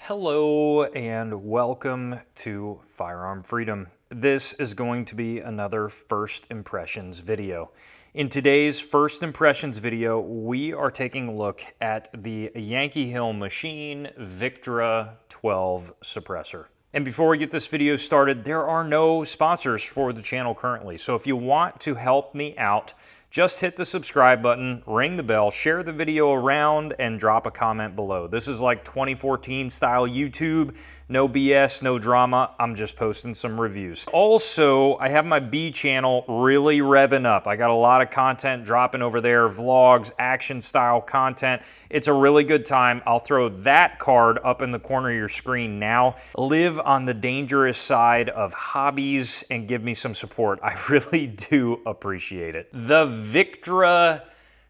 Hello and welcome to Firearm Freedom. This is going to be another First Impressions video. In today's First Impressions video, we are taking a look at the Yankee Hill Machine Victra 12 suppressor. And before we get this video started, there are no sponsors for the channel currently. So if you want to help me out, just hit the subscribe button, ring the bell, share the video around, and drop a comment below. This is like 2014 style YouTube. No BS, no drama. I'm just posting some reviews. Also, I have my B channel really revving up. I got a lot of content dropping over there, vlogs, action style content. It's a really good time. I'll throw that card up in the corner of your screen now. Live on the dangerous side of hobbies and give me some support. I really do appreciate it. The Victra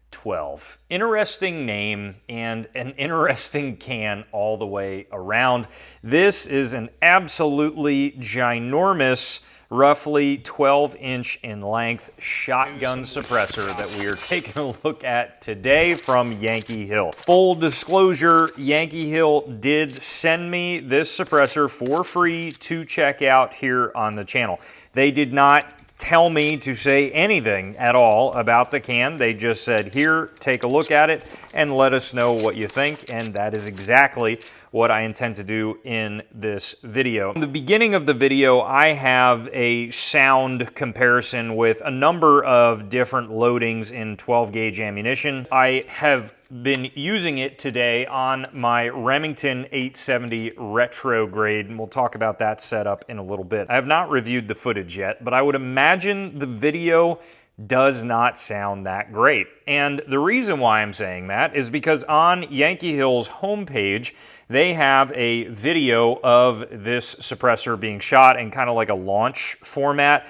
12. Interesting name and an interesting can all the way around. This is an absolutely ginormous, roughly 12-inch in length shotgun suppressor that we are taking a look at today from Yankee Hill. Full disclosure, Yankee Hill did send me this suppressor for free to check out here on the channel. They did not tell me to say anything at all about the can. They just said, here, take a look at it and let us know what you think. And that is exactly what I intend to do in this video. In the beginning of the video, I have a sound comparison with a number of different loadings in 12 gauge ammunition. I have been using it today on my Remington 870 retrograde, and we'll talk about that setup in a little bit. I have not reviewed the footage yet, but I would imagine the video does not sound that great. And the reason why I'm saying that is because on Yankee Hill's homepage, they have a video of this suppressor being shot in kind of like a launch format.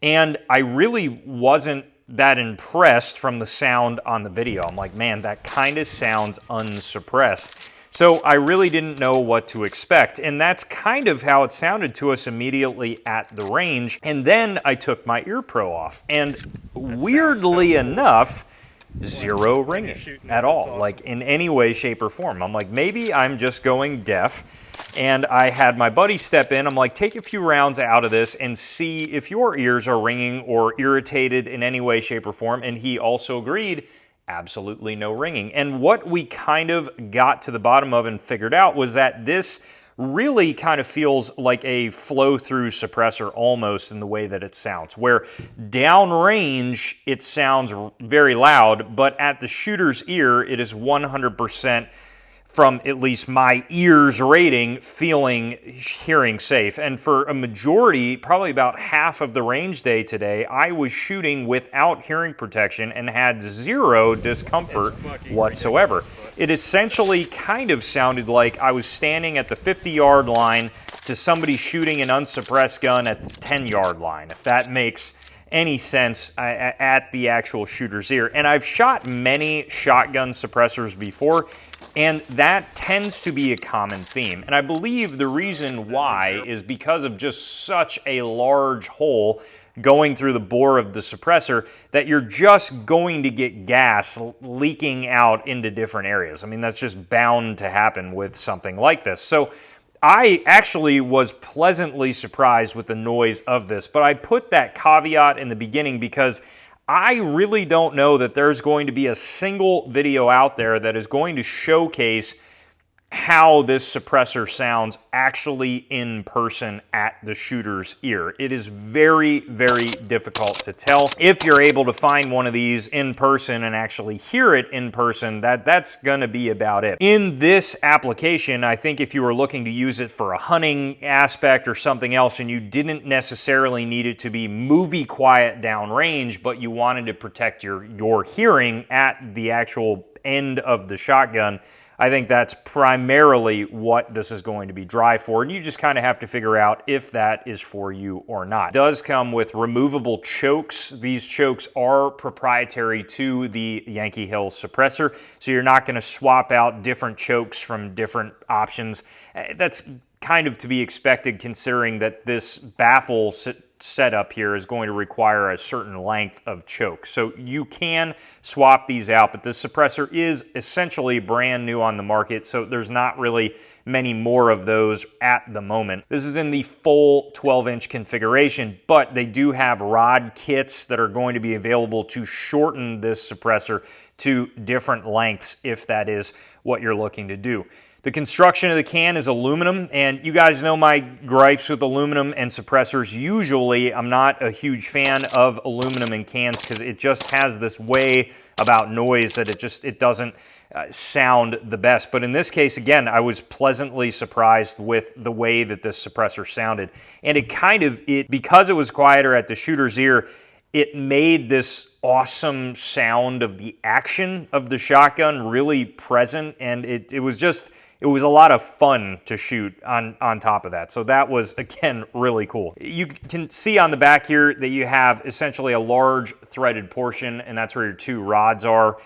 And I really wasn't that impressed from the sound on the video. I'm like, man, that kind of sounds unsuppressed. So I really didn't know what to expect. And that's kind of how it sounded to us immediately at the range. And then I took my ear pro off. And weirdly enough, zero ringing at all, like in any way, shape, or form. I'm like, maybe I'm just going deaf. And I had my buddy step in. I'm like, take a few rounds out of this and see if your ears are ringing or irritated in any way, shape, or form. And he also agreed, absolutely no ringing. And what we kind of got to the bottom of and figured out was that this really kind of feels like a flow-through suppressor almost in the way that it sounds, where downrange it sounds very loud, but at the shooter's ear it is 100% from at least my ears rating, hearing safe. And for a majority, probably about half of the range day today, I was shooting without hearing protection and had zero discomfort whatsoever. It essentially kind of sounded like I was standing at the 50-yard line to somebody shooting an unsuppressed gun at the 10-yard line, if that makes any sense at the actual shooter's ear. And I've shot many shotgun suppressors before, and that tends to be a common theme. And I believe the reason why is because of just such a large hole going through the bore of the suppressor that you're just going to get gas leaking out into different areas. I mean, that's just bound to happen with something like this. So I actually was pleasantly surprised with the noise of this, but I put that caveat in the beginning because I really don't know that there's going to be a single video out there that is going to showcase how this suppressor sounds actually in person at the shooter's ear. It is very, very difficult to tell. If you're able to find one of these in person and actually hear it in person, that's gonna be about it. In this application, I think if you were looking to use it for a hunting aspect or something else and you didn't necessarily need it to be movie quiet downrange, but you wanted to protect your hearing at the actual end of the shotgun, I think that's primarily what this is going to be dry for, and you just kind of have to figure out if that is for you or not. It does come with removable chokes. These chokes are proprietary to the Yankee Hill suppressor, so you're not going to swap out different chokes from different options. That's kind of to be expected considering that this baffle setup here is going to require a certain length of choke. So you can swap these out, but this suppressor is essentially brand new on the market, so there's not really many more of those at the moment. This is in the full 12-inch configuration, but they do have rod kits that are going to be available to shorten this suppressor to different lengths if that is what you're looking to do. The construction of the can is aluminum, and you guys know my gripes with aluminum and suppressors. Usually, I'm not a huge fan of aluminum in cans because it just has this way about noise that it doesn't sound the best. But in this case, again, I was pleasantly surprised with the way that this suppressor sounded. And because it was quieter at the shooter's ear, it made this awesome sound of the action of the shotgun really present, and it was a lot of fun to shoot on top of that. So that was, again, really cool. You can see on the back here that you have essentially a large threaded portion, and that's where your two rods are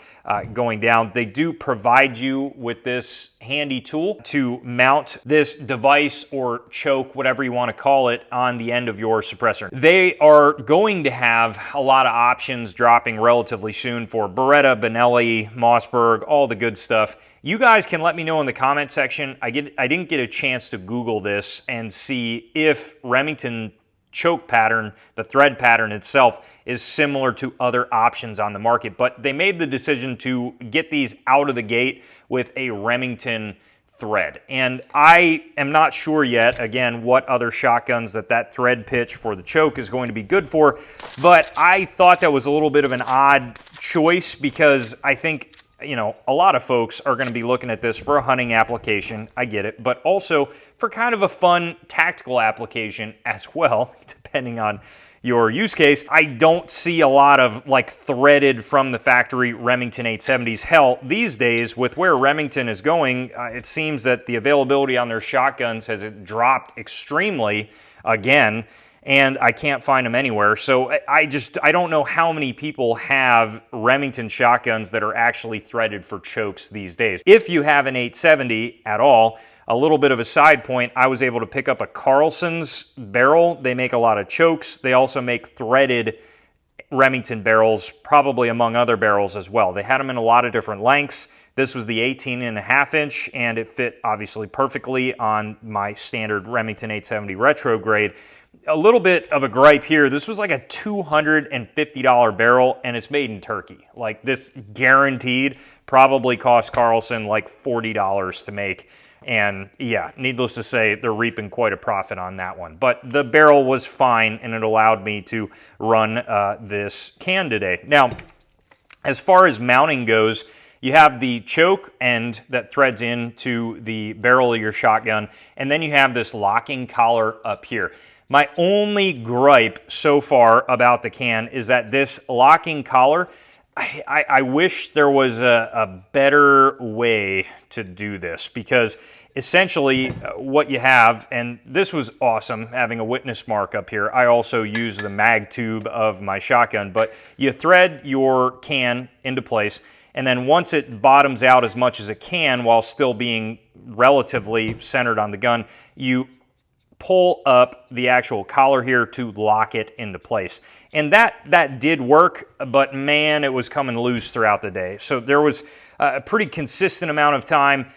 going down. They do provide you with this handy tool to mount this device or choke, whatever you want to call it, on the end of your suppressor. They are going to have a lot of options dropping relatively soon for Beretta, Benelli, Mossberg, all the good stuff. You guys can let me know in the comment section. I didn't get a chance to Google this and see if Remington choke pattern, the thread pattern itself, is similar to other options on the market, but they made the decision to get these out of the gate with a Remington thread. And I am not sure yet, again, what other shotguns that thread pitch for the choke is going to be good for, but I thought that was a little bit of an odd choice because I think, you know, a lot of folks are going to be looking at this for a hunting application. I get it, but also for kind of a fun tactical application as well, depending on your use case. I don't see a lot of like threaded from the factory Remington 870s. Hell, these days with where Remington is going, it seems that the availability on their shotguns has dropped extremely again, and I can't find them anywhere. So I don't know how many people have Remington shotguns that are actually threaded for chokes these days. If you have an 870 at all, a little bit of a side point, I was able to pick up a Carlson's barrel. They make a lot of chokes. They also make threaded Remington barrels, probably among other barrels as well. They had them in a lot of different lengths. This was the 18.5 inch, and it fit obviously perfectly on my standard Remington 870 retro grade. A little bit of a gripe here. This was like a $250 barrel, and it's made in Turkey. Like, this guaranteed probably cost Carlson like $40 to make. And yeah, needless to say, they're reaping quite a profit on that one. But the barrel was fine, and it allowed me to run this can today. Now, as far as mounting goes, you have the choke end that threads into the barrel of your shotgun, and then you have this locking collar up here. My only gripe so far about the can is that this locking collar, I wish there was a better way to do this, because essentially what you have, and this was awesome having a witness mark up here. I also use the mag tube of my shotgun, but you thread your can into place, and then once it bottoms out as much as it can while still being relatively centered on the gun, you pull up the actual collar here to lock it into place. And that did work, but man, it was coming loose throughout the day. So there was a pretty consistent amount of time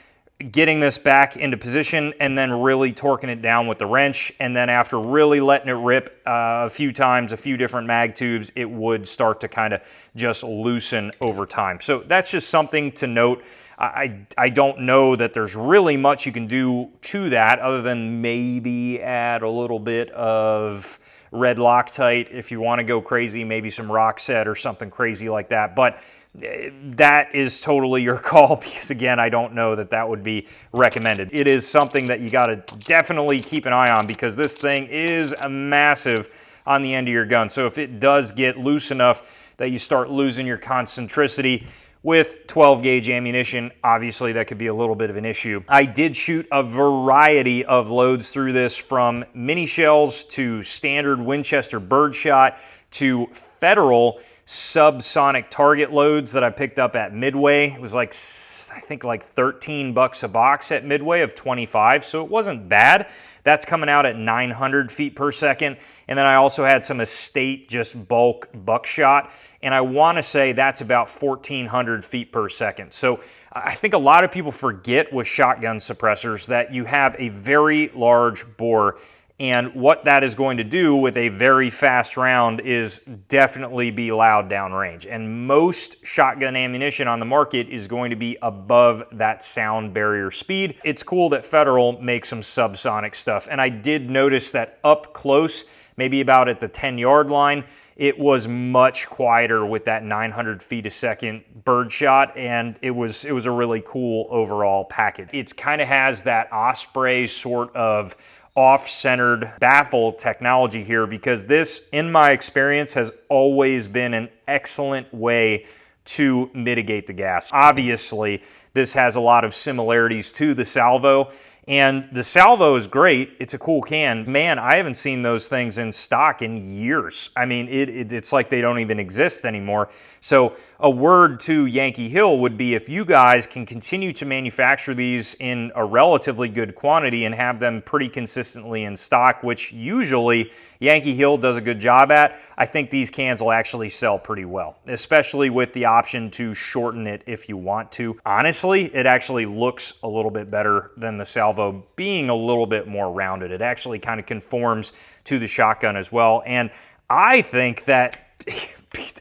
getting this back into position and then really torquing it down with the wrench. And then after really letting it rip a few times, a few different mag tubes, it would start to kind of just loosen over time. So that's just something to note. I don't know that there's really much you can do to that other than maybe add a little bit of red Loctite if you want to go crazy, maybe some Rockset or something crazy like that. But that is totally your call, because again, I don't know that that would be recommended. It is something that you got to definitely keep an eye on, because this thing is massive on the end of your gun. So if it does get loose enough that you start losing your concentricity with 12 gauge ammunition, obviously that could be a little bit of an issue. I did shoot a variety of loads through this, from mini shells to standard Winchester birdshot to Federal subsonic target loads that I picked up at Midway. It was like, I think like $13 a box at Midway of 25, so it wasn't bad. That's coming out at 900 feet per second. And then I also had some estate just bulk buckshot, and I want to say that's about 1,400 feet per second. So I think a lot of people forget with shotgun suppressors that you have a very large bore, and what that is going to do with a very fast round is definitely be loud downrange. And most shotgun ammunition on the market is going to be above that sound barrier speed. It's cool that Federal makes some subsonic stuff, and I did notice that up close, maybe about at the 10-yard line, it was much quieter with that 900 feet a second birdshot, and it was a really cool overall package. It kind of has that Osprey sort of off-centered baffle technology here, because this, in my experience, has always been an excellent way to mitigate the gas. Obviously, this has a lot of similarities to the Salvo, and the Salvo is great. It's a cool can. Man, I haven't seen those things in stock in years. I mean, it's like they don't even exist anymore. So a word to Yankee Hill would be, if you guys can continue to manufacture these in a relatively good quantity and have them pretty consistently in stock, which usually Yankee Hill does a good job at, I think these cans will actually sell pretty well, especially with the option to shorten it if you want to. Honestly, it actually looks a little bit better than the Salvo, being a little bit more rounded. It actually kind of conforms to the shotgun as well. And I think that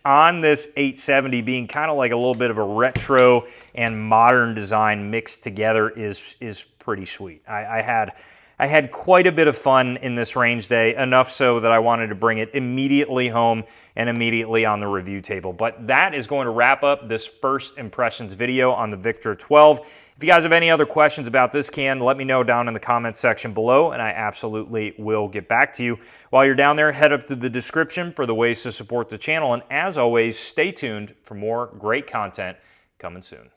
on this 870 being kind of like a little bit of a retro and modern design mixed together is pretty sweet. I had quite a bit of fun in this range day, enough so that I wanted to bring it immediately home and immediately on the review table. But that is going to wrap up this first impressions video on the Victra 12. If you guys have any other questions about this can, let me know down in the comments section below, and I absolutely will get back to you. While you're down there, head up to the description for the ways to support the channel, and as always, stay tuned for more great content coming soon.